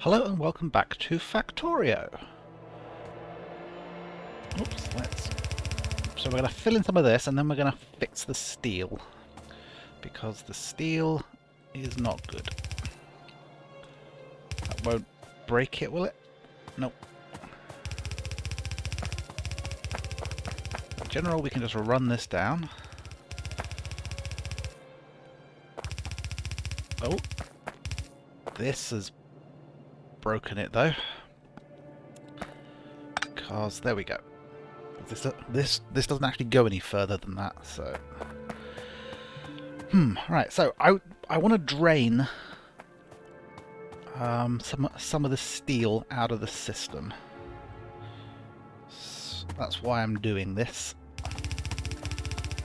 Hello and welcome back to Factorio. So we're going to fill in some of this and then we're going to fix the steel. Because the steel is not good. That won't break it, will it? Nope. In general, we can just run this down. Oh. This has broken it though. Because there we go. This doesn't actually go any further than that, so right, so I want to drain some of the steel out of the system. So that's why I'm doing this.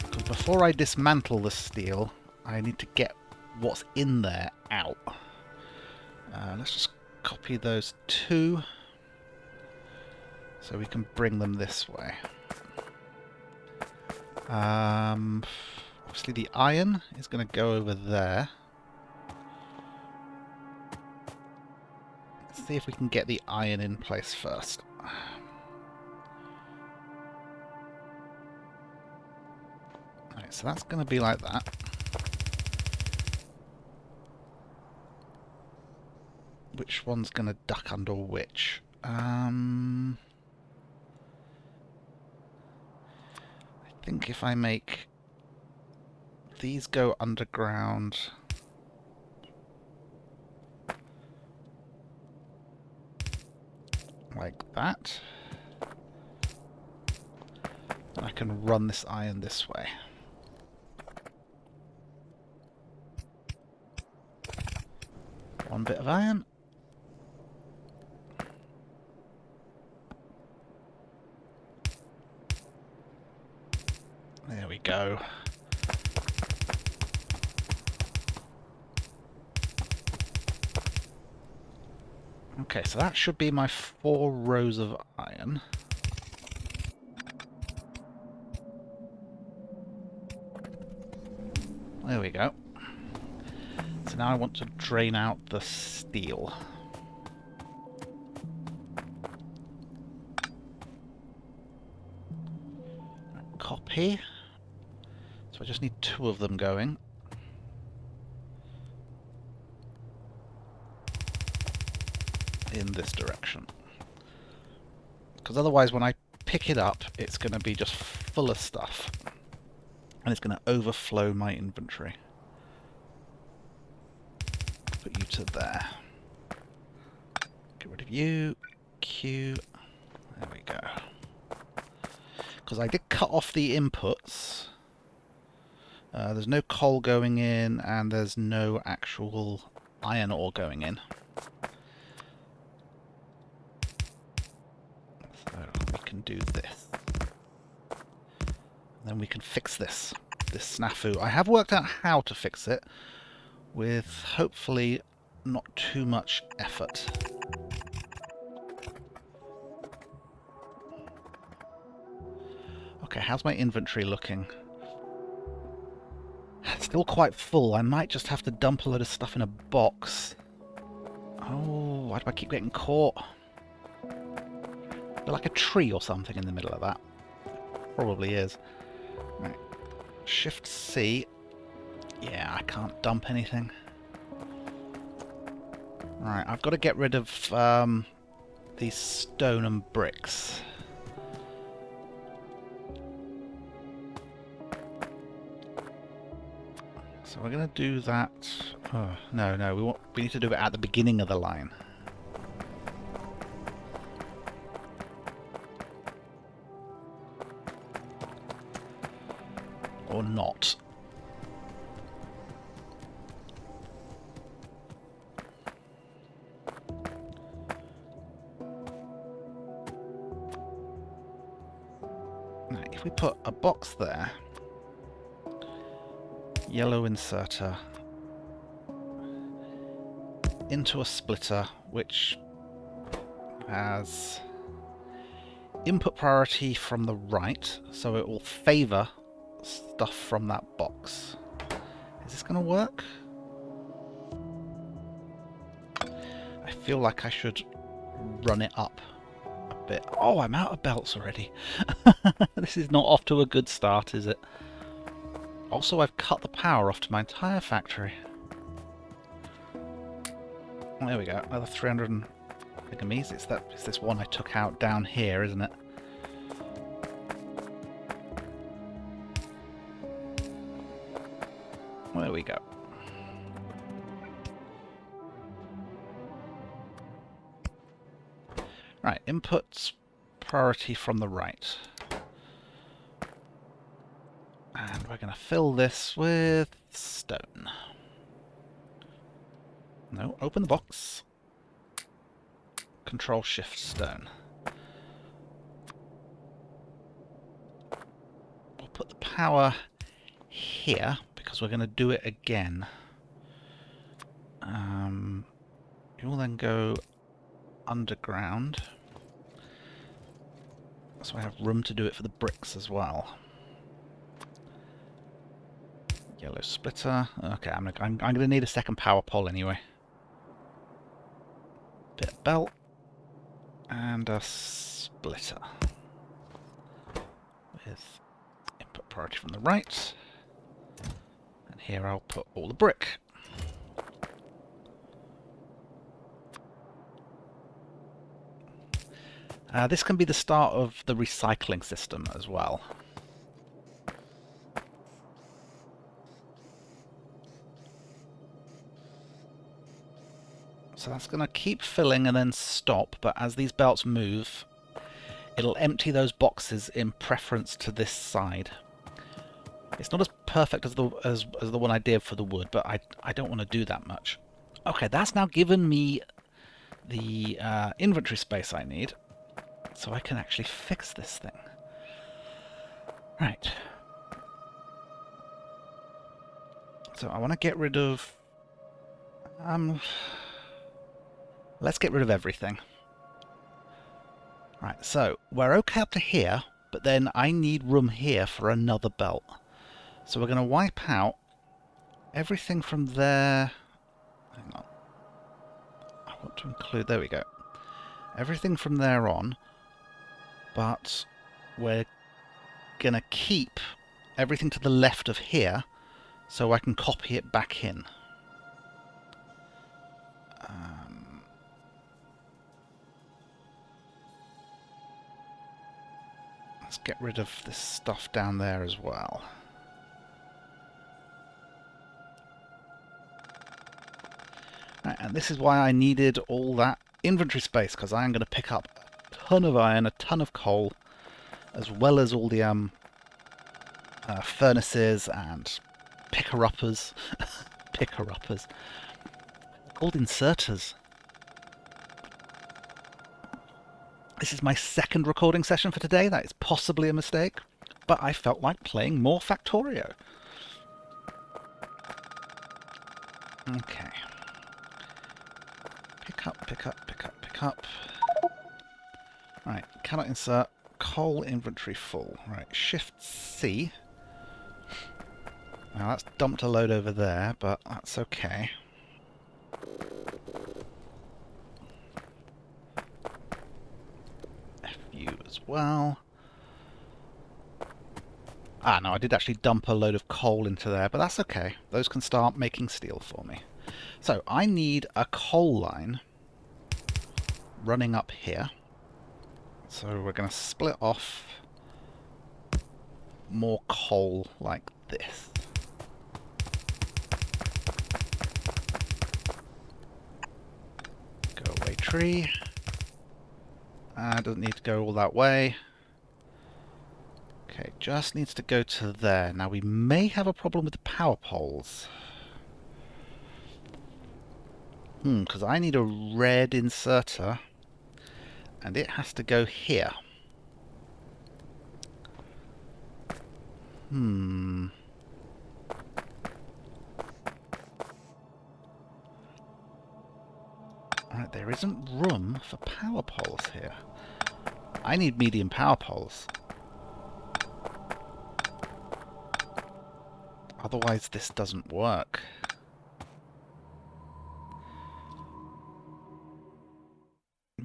Because before I dismantle the steel, I need to get what's in there out. Let's just copy those two so we can bring them this way. Obviously the iron is going to go over there. Let's see if we can get the iron in place first. Right, so that's going to be like that. Which one's going to duck under which? I think if I make these go underground like that, I can run this iron this way. One bit of iron. There we go. Okay, so that should be my 4 rows of iron. There we go. So now I want to drain out the steel. Copy. So I just need 2 of them going. In this direction. Because otherwise when I pick it up, it's going to be just full of stuff. And it's going to overflow my inventory. Put you to there. Get rid of you. Q. There we go. Because I did cut off the inputs. There's no coal going in, and there's no actual iron ore going in. So we can do this. And then we can fix this snafu. I have worked out how to fix it, with hopefully not too much effort. Okay, how's my inventory looking? Still quite full. I might just have to dump a load of stuff in a box. Oh, why do I keep getting caught? Is there like a tree or something in the middle of that? Probably is. Right. Shift C. Yeah, I can't dump anything. Right, I've got to get rid of these stone and bricks. So we're going to do that. Oh, no, we need to do it at the beginning of the line. Or not. Now, if we put a box there, yellow inserter into a splitter which has input priority from the right, so it will favour stuff from that box. Is this going to work? I feel like I should run it up a bit. Oh, I'm out of belts already. This is not off to a good start, is it? Also, I've cut the power off to my entire factory. There we go. Another 300 and... It's this one I took out down here, isn't it? There we go. Right, inputs priority from the right. And we're going to fill this with stone. No, open the box. Control Shift stone. We'll put the power here because we're going to do it again. You will then go underground. So I have room to do it for the bricks as well. Yellow splitter. Okay, I'm going to need a second power pole anyway. Bit of belt. And a splitter. With input priority from the right. And here I'll put all the brick. This can be the start of the recycling system as well. So that's going to keep filling and then stop, but as these belts move, it'll empty those boxes in preference to this side. It's not as perfect as the one I did for the wood, but I don't want to do that much. Okay, that's now given me the inventory space I need, so I can actually fix this thing. Right. So I want to get rid of... let's get rid of everything. Right, so we're okay up to here, but then I need room here for another belt. So we're going to wipe out everything from there. Hang on. I want to include... There we go. Everything from there on, but we're going to keep everything to the left of here so I can copy it back in. Let's get rid of this stuff down there as well. Right, and this is why I needed all that inventory space, because I am going to pick up a ton of iron, a ton of coal, as well as all the furnaces and picker-uppers. Picker-uppers. Called inserters. This is my second recording session for today. That is possibly a mistake, but I felt like playing more Factorio. Okay. Pick up, pick up, pick up, pick up. Right, cannot insert coal inventory full. Right, Shift C. Now that's dumped a load over there, but that's okay. FU as well. Ah, no, I did actually dump a load of coal into there, but that's okay. Those can start making steel for me. So I need a coal line running up here. So we're going to split off more coal like this. Go away tree. Doesn't need to go all that way. Okay, just needs to go to there. Now we may have a problem with the power poles. Because I need a red inserter. And it has to go here. Right, there isn't room for power poles here. I need medium power poles. Otherwise this doesn't work.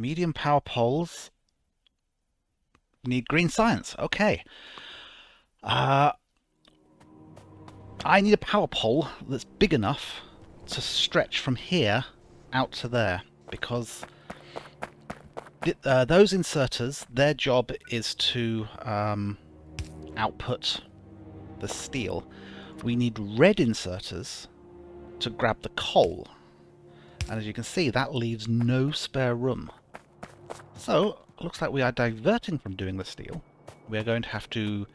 medium power poles need green science. Okay. I need a power pole that's big enough to stretch from here out to there, because those inserters, their job is to output the steel. We need red inserters to grab the coal, and as you can see, that leaves no spare room. So looks like we are diverting from doing the steel. We are going to have to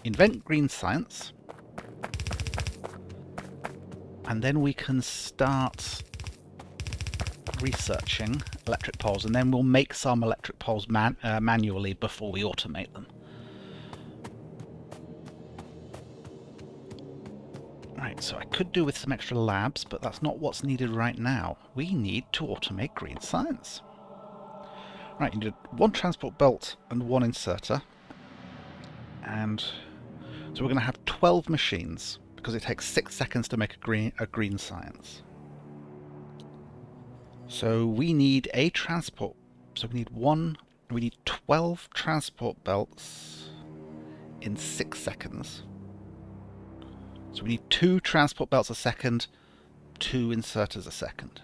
invent green science, and then we can start researching electric poles, and then we'll make some electric poles manually before we automate them. Right, so I could do with some extra labs, but that's not what's needed right now. We need to automate green science. Right, you need one transport belt and one inserter. And so we're going to have 12 machines, because it takes 6 seconds to make a green science. So we need a transport. So we need 12 transport belts in 6 seconds. So we need 2 transport belts a second, 2 inserters a second.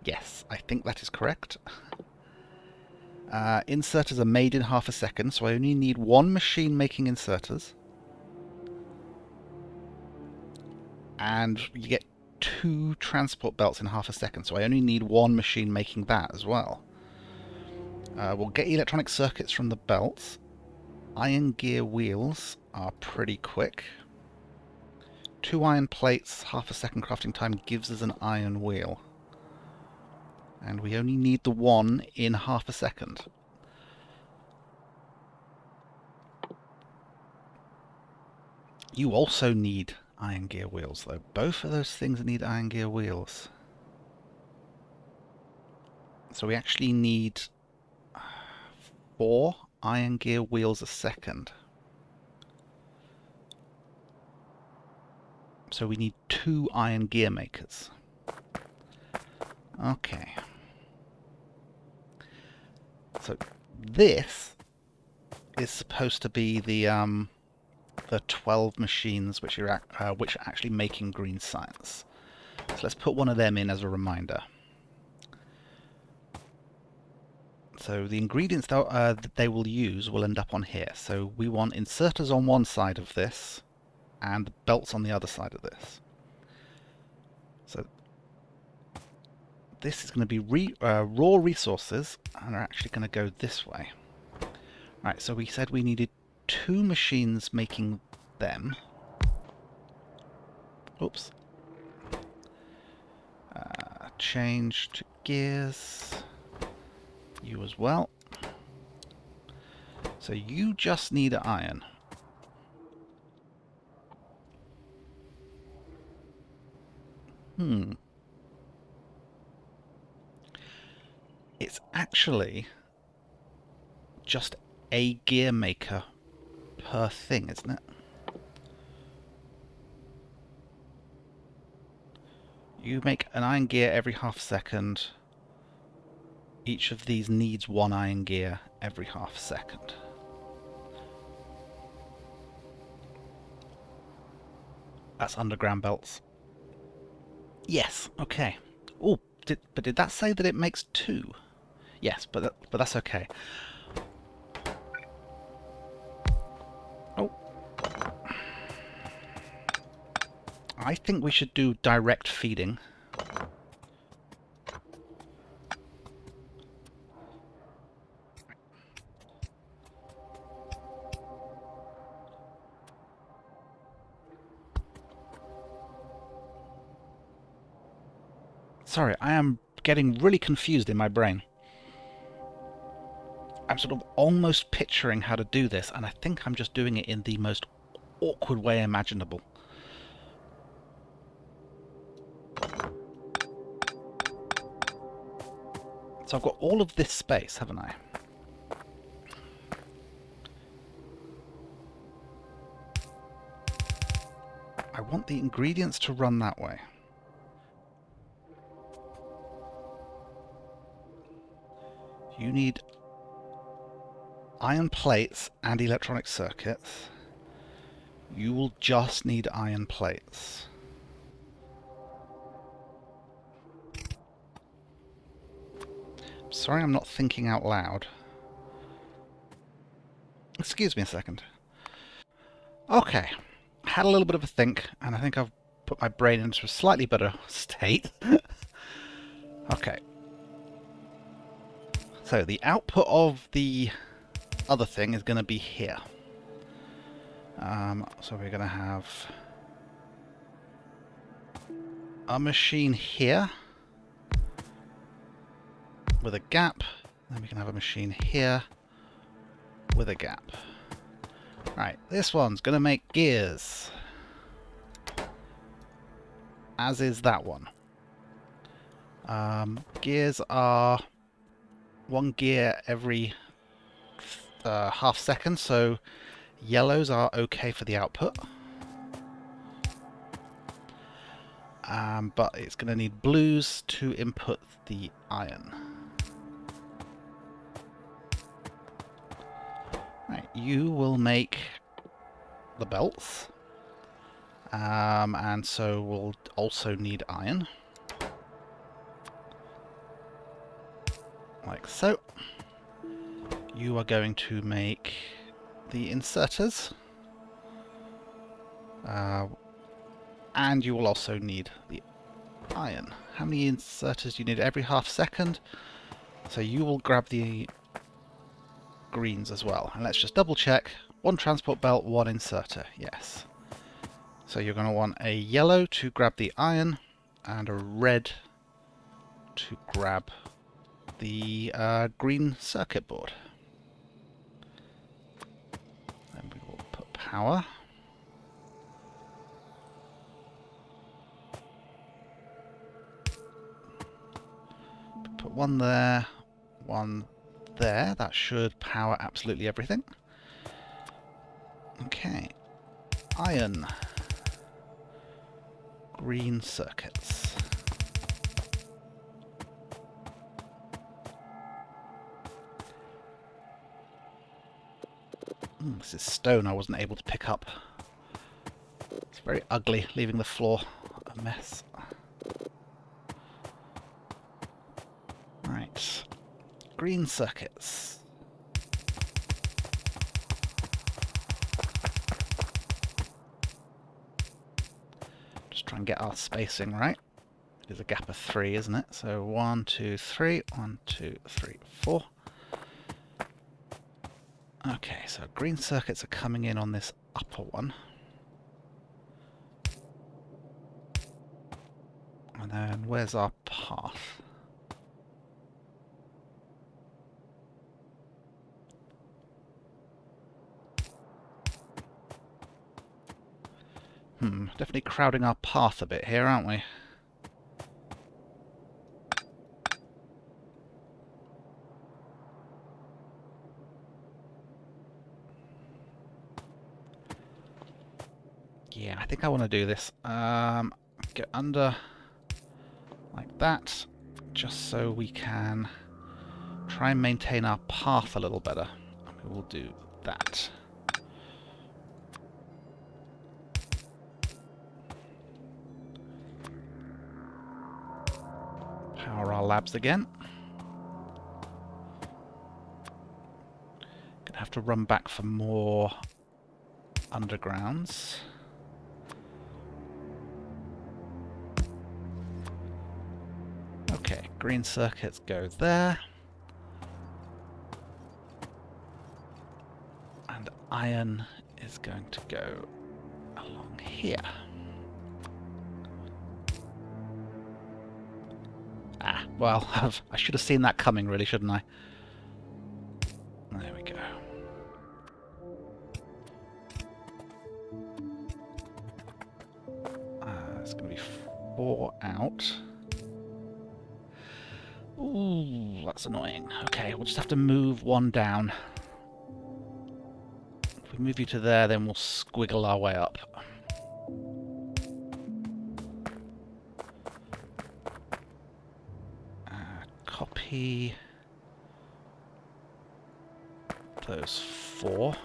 Yes, I think that is correct. Inserters are made in half a second, so I only need 1 machine making inserters. And you get 2 transport belts in half a second, so I only need 1 machine making that as well. We'll get electronic circuits from the belts. Iron gear wheels are pretty quick. 2 iron plates, half a second crafting time gives us an iron wheel. And we only need the 1 in half a second. You also need iron gear wheels, though. Both of those things need iron gear wheels. So we actually need 4 iron gear wheels a second. So we need 2 iron gear makers. Okay. So this is supposed to be the 12 machines which are actually making green science. So let's put one of them in as a reminder. So the ingredients that they will use will end up on here. So we want inserters on one side of this and belts on the other side of this. So this is going to be raw resources, and are actually going to go this way. Right, so we said we needed 2 machines making them. Oops. Change to gears. You as well. So you just need iron. It's actually just a gear maker per thing, isn't it? You make an iron gear every half second. Each of these needs 1 iron gear every half second. That's underground belts. Yes, okay. Oh, but did that say that it makes 2? Yes, but that's okay. Oh. I think we should do direct feeding. Sorry, I am getting really confused in my brain. I'm sort of almost picturing how to do this, and I think I'm just doing it in the most awkward way imaginable. So I've got all of this space, haven't I? I want the ingredients to run that way. you need iron plates and electronic circuits. You will just need iron plates. Sorry, I'm not thinking out loud. Excuse me a second. Okay, had a little bit of a think, and I think I've put my brain into a slightly better state. Okay. So the output of the other thing is going to be here. So we're going to have a machine here with a gap. Then we can have a machine here with a gap. Right, this one's going to make gears. As is that one. Gears are one gear every half second, so yellows are okay for the output. But it's going to need blues to input the iron. Right, you will make the belts. And so we'll also need iron. Like so. You are going to make the inserters. And you will also need the iron. How many inserters do you need? Every half second. So you will grab the greens as well. And let's just double check. One transport belt, one inserter. Yes. So you're going to want a yellow to grab the iron and a red to grab the green circuit board. Then we will put power. Put one there, one there. That should power absolutely everything. Okay. Iron. Green circuits. This is stone I wasn't able to pick up. It's very ugly, leaving the floor a mess. Right. Green circuits. Just try and get our spacing right. It is a gap of 3, isn't it? So 1, 2, 3, 1, 2, 3, 4. Okay, so green circuits are coming in on this upper one. And then where's our path? Definitely crowding our path a bit here, aren't we? Yeah, I think I want to do this. Get under like that, just so we can try and maintain our path a little better. We will do that. Power our labs again. Gonna have to run back for more undergrounds. Okay, green circuits go there. And iron is going to go along here. Ah, well, I should have seen that coming, really, shouldn't I? There we go. It's going to be 4 out. Ooh, that's annoying. Okay, we'll just have to move 1 down. If we move you to there, then we'll squiggle our way up. Copy. those 4.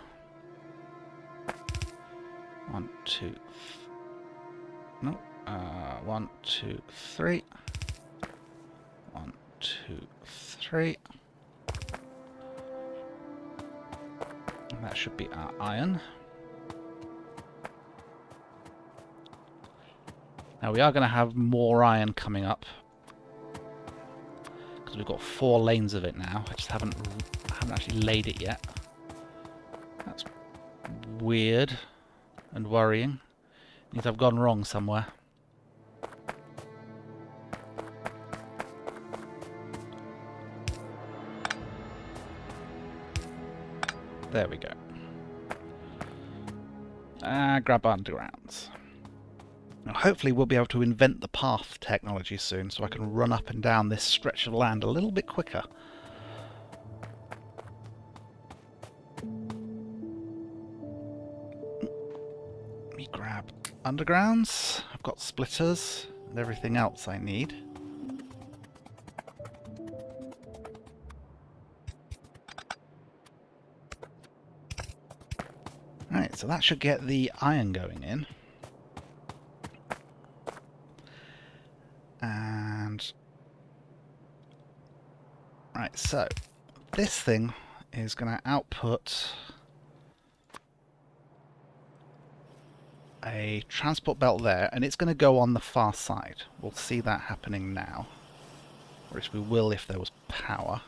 1, 2, no, 1, 2, 3. 1, 2, 3. And that should be our iron. Now we are going to have more iron coming up because we've got 4 lanes of it now. I just haven't actually laid it yet. That's weird and worrying. Means I've gone wrong somewhere. There we go. Grab undergrounds. Now hopefully we'll be able to invent the path technology soon so I can run up and down this stretch of land a little bit quicker. Let me grab undergrounds. I've got splitters and everything else I need. Right, so that should get the iron going in. And right, so this thing is going to output a transport belt there, and it's going to go on the far side. We'll see that happening now, or at least we will if there was power.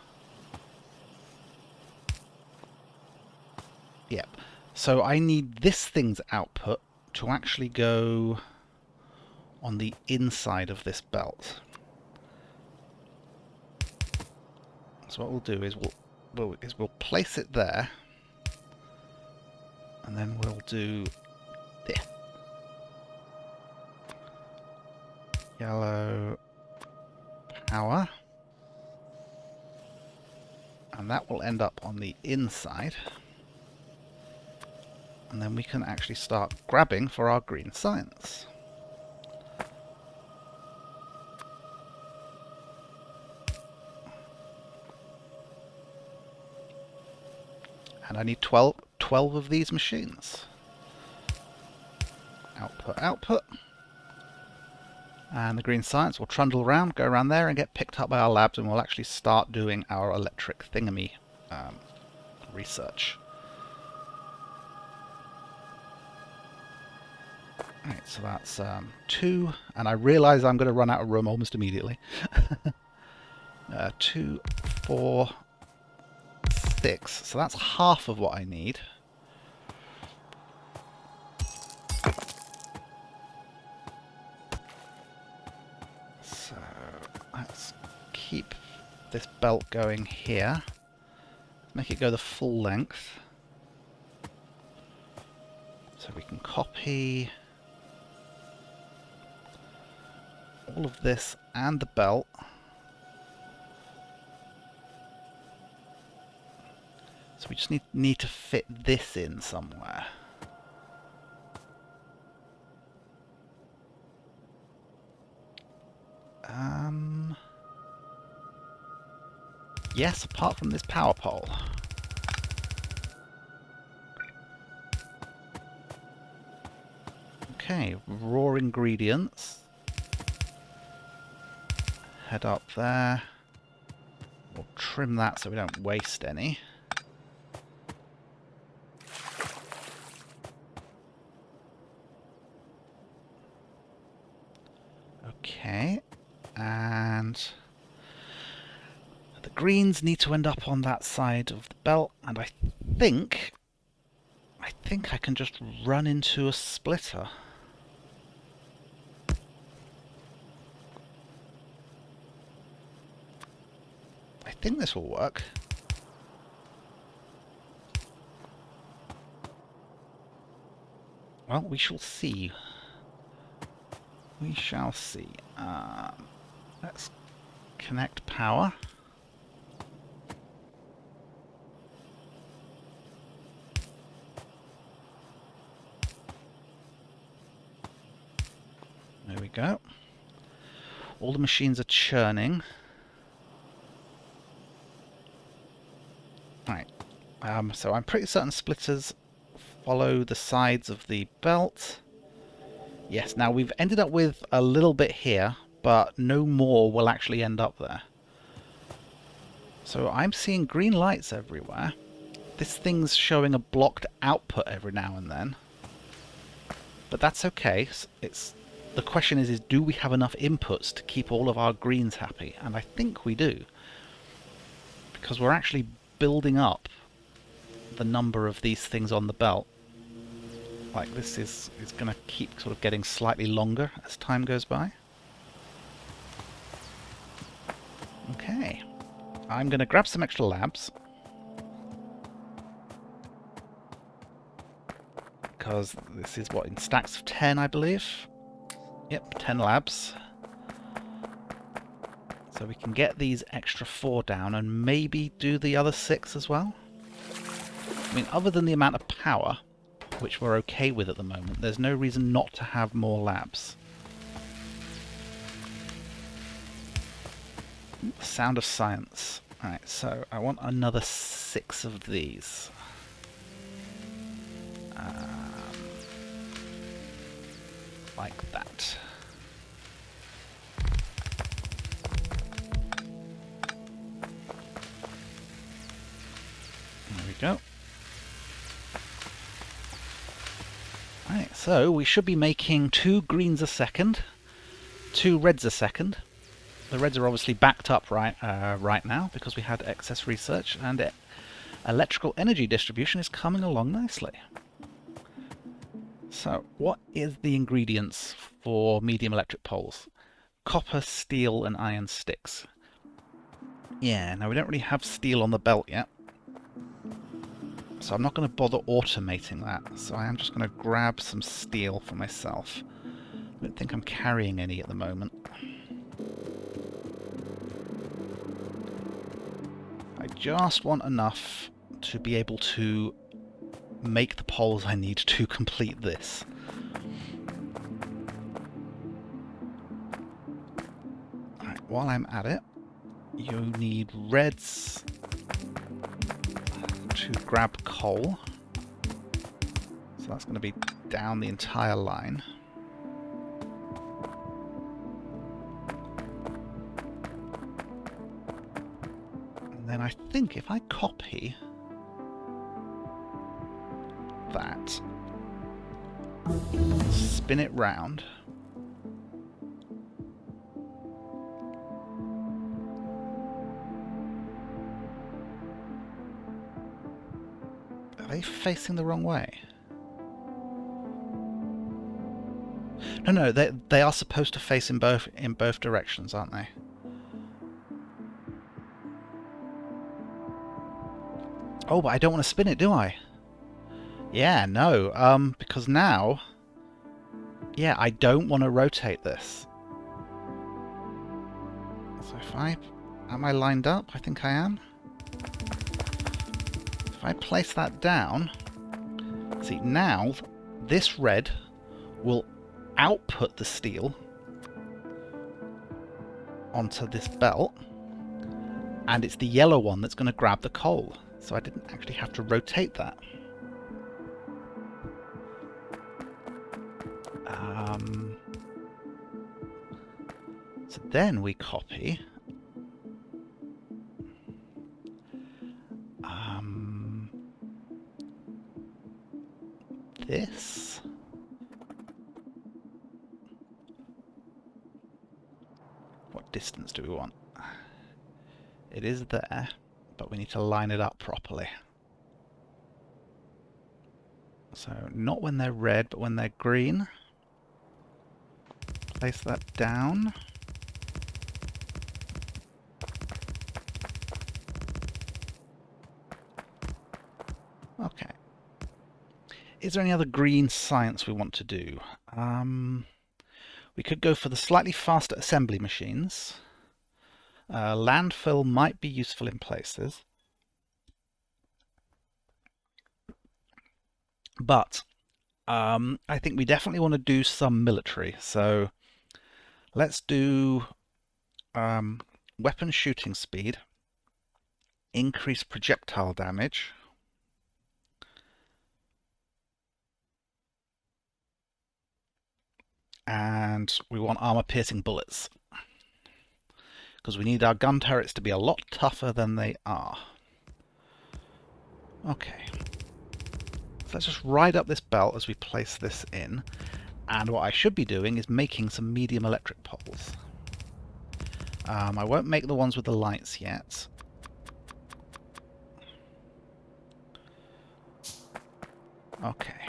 Yep. So I need this thing's output to actually go on the inside of this belt. So what we'll do is we'll place it there, and then we'll do this. Yellow power, and that will end up on the inside, and then we can actually start grabbing for our green science. And I need 12 of these machines. Output, output. And the green science will trundle around, go around there and get picked up by our labs, and we'll actually start doing our electric thingamy research. Right, so that's 2, and I realise I'm going to run out of room almost immediately. 2, 4, 6, so that's half of what I need. So let's keep this belt going here. Make it go the full length. So we can copy all of this and the belt. So we just need to fit this in somewhere. Yes, apart from this power pole. Okay, raw ingredients. Head up there. We'll trim that so we don't waste any. Okay, and the greens need to end up on that side of the belt, and I think I can just run into a splitter. I think this will work. Well, we shall see. We shall see. Let's connect power. There we go. All the machines are churning. Right. So I'm pretty certain splitters follow the sides of the belt. Yes, now we've ended up with a little bit here, but no more will actually end up there. So I'm seeing green lights everywhere. This thing's showing a blocked output every now and then. But that's okay. The question is do we have enough inputs to keep all of our greens happy? And I think we do. Because we're actually building up the number of these things on the belt. Like this is going to keep sort of getting slightly longer as time goes by. Okay. I'm going to grab some extra labs. Because this is what, in stacks of 10, I believe? Yep, 10 labs. So we can get these extra 4 down and maybe do the other 6 as well. I mean, other than the amount of power, which we're okay with at the moment, there's no reason not to have more labs. Sound of science. Alright, so I want another 6 of these. Like that. There we go. Right, so we should be making 2 greens a second, 2 reds a second. The reds are obviously backed up right now because we had excess research, and electrical energy distribution is coming along nicely. So, what is the ingredients for medium electric poles? Copper, steel, and iron sticks. Yeah, now we don't really have steel on the belt yet. So I'm not going to bother automating that. So I am just going to grab some steel for myself. I don't think I'm carrying any at the moment. I just want enough to be able to make the poles I need to complete this. Alright, while I'm at it, you need reds to grab coal. So that's going to be down the entire line. And then I think if I copy that, spin it round, are they facing the wrong way? No, they are supposed to face in both directions, aren't they? Oh, but I don't want to spin it, do I? Yeah, no, because now, yeah, I don't want to rotate this. So am I lined up? I think I am. If I place that down, see, now this red will output the steel onto this belt, and it's the yellow one that's going to grab the coal. So I didn't actually have to rotate that. So then we copy this. What distance do we want? It is there, but we need to line it up properly. So not when they're red, but when they're green. Place that down. Okay. Is there any other green science we want to do? We could go for the slightly faster assembly machines. Landfill might be useful in places. But I think we definitely want to do some military. So let's do weapon shooting speed, increase projectile damage, And we want armor-piercing bullets, because we need our gun turrets to be a lot tougher than they are. Okay. So let's just ride up this belt as we place this in. And what I should be doing is making some medium electric poles. I won't make the ones with the lights yet. Okay.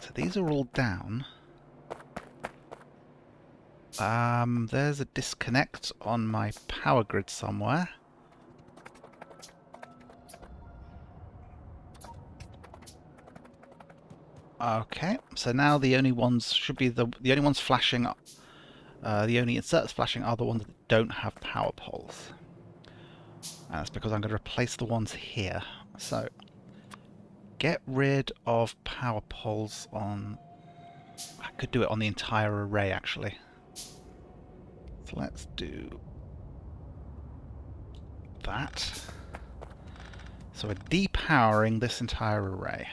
So these are all down. There's a disconnect on my power grid somewhere. Okay, so now the only ones should be the only ones flashing. The only inserts flashing are the ones that don't have power poles. And that's because I'm going to replace the ones here. So get rid of power poles on. I could do it on the entire array actually. So let's do that. So we're depowering this entire array.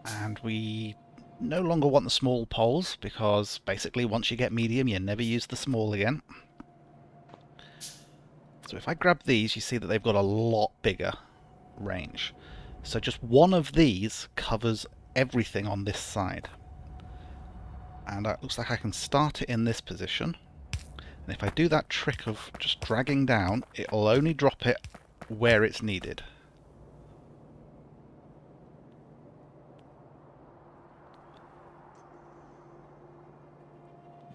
And we no longer want the small poles, because basically once you get medium you never use the small again. So if I grab these, you see that they've got a lot bigger range. So just one of these covers everything on this side. And it looks like I can start it in this position. And if I do that trick of just dragging down, it'll only drop it where it's needed.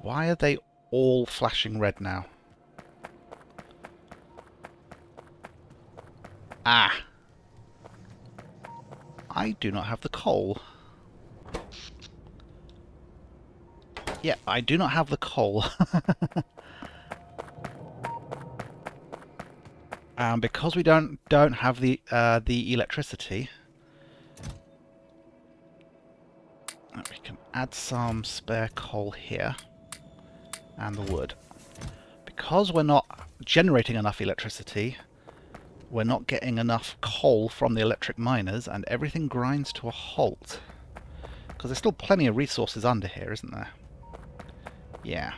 Why are they all flashing red now? Ah! I do not have the coal. Yeah, I do not have the coal. Because we don't have the electricity, we can add some spare coal here and the wood. Because we're not generating enough electricity, we're not getting enough coal from the electric miners, and everything grinds to a halt. Because there's still plenty of resources under here, isn't there? Yeah.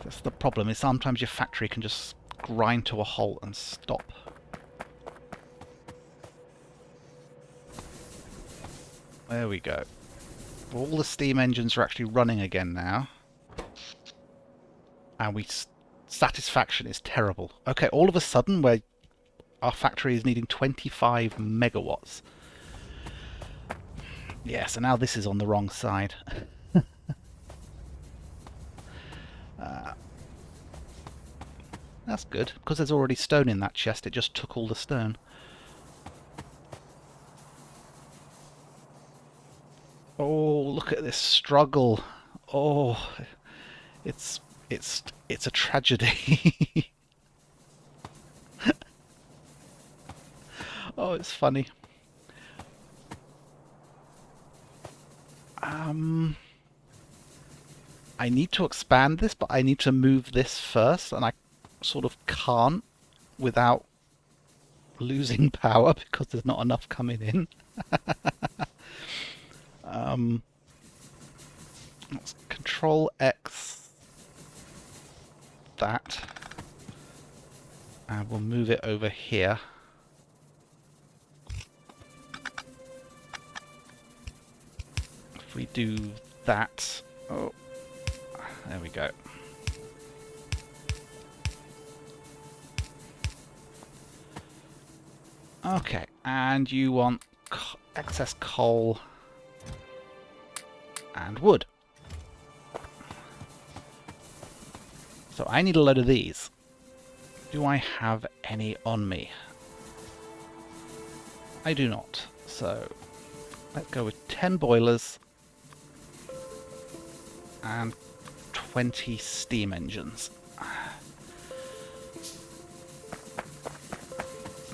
That's the problem, is sometimes your factory can just grind to a halt and stop. There we go. All the steam engines are actually running again now. And satisfaction is terrible. Okay, all of a sudden our factory is needing 25 megawatts. Yeah, so now this is on the wrong side. That's good, because there's already stone in that chest, it just took all the stone. Oh, look at this struggle. Oh, it's a tragedy. Oh, it's funny. I need to expand this, but I need to move this first, and I sort of can't without losing power because there's not enough coming in. Let's Control X that, and we'll move it over here. If we do that, oh, there we go. Okay, and you want excess coal and wood. So I need a load of these. Do I have any on me? I do not. So let's go with 10 boilers and 20 steam engines.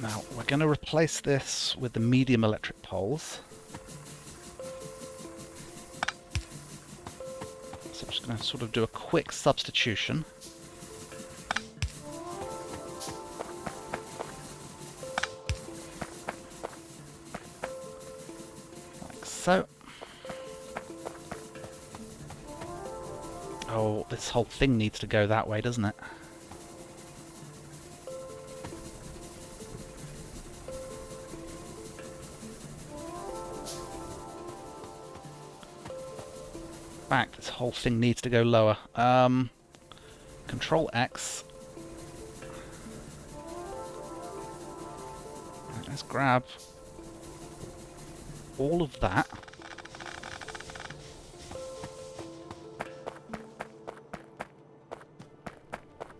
Now, we're going to replace this with the medium electric poles. So I'm just going to sort of do a quick substitution. so. Oh, this whole thing needs to go that way, doesn't it? In fact, this whole thing needs to go lower. Control X. Let's grab all of that.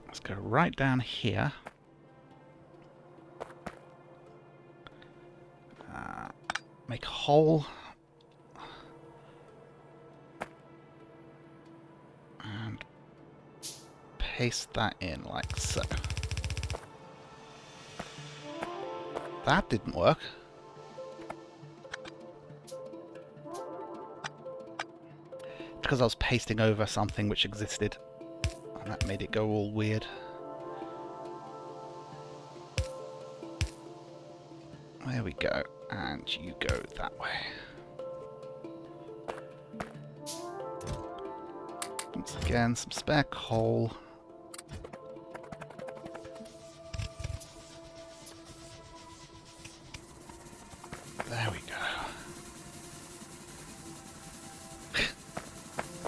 Let's go right down here. Make a hole. And paste that in like so. That didn't work. Because I was pasting over something which existed. And that made it go all weird. There we go. And you go that way. Once again, some spare coal. There we go.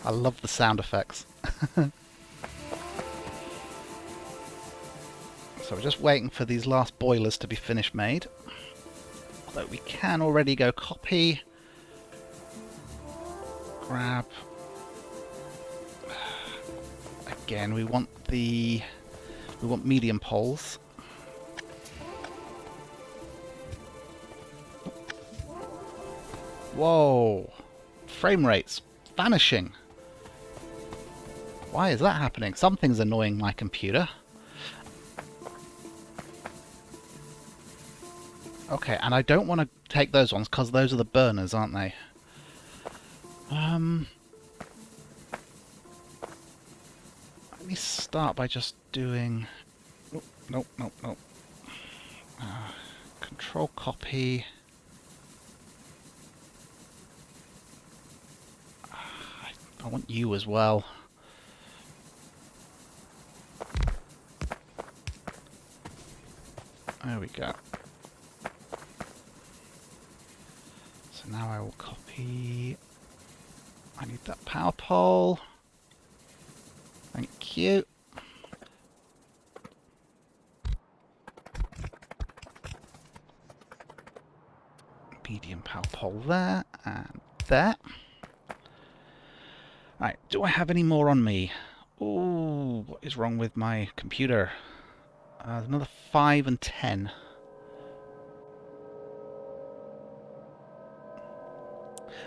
I love the sound effects. So we're just waiting for these last boilers to be finished made. Although we can already go copy, grab. Again, we want medium poles. Whoa! Frame rates vanishing. Why is that happening? Something's annoying my computer. Okay, and I don't want to take those ones because those are the burners, aren't they? Let me start by just doing... Oh, nope, nope, nope. Control copy. I want you as well. There we go. So now I will copy. I need that power pole. Thank you. Medium power pole there and there. Right, do I have any more on me? Oh, what is wrong with my computer? Another 5 and 10.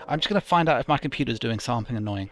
I'm just going to find out if my computer's doing something annoying.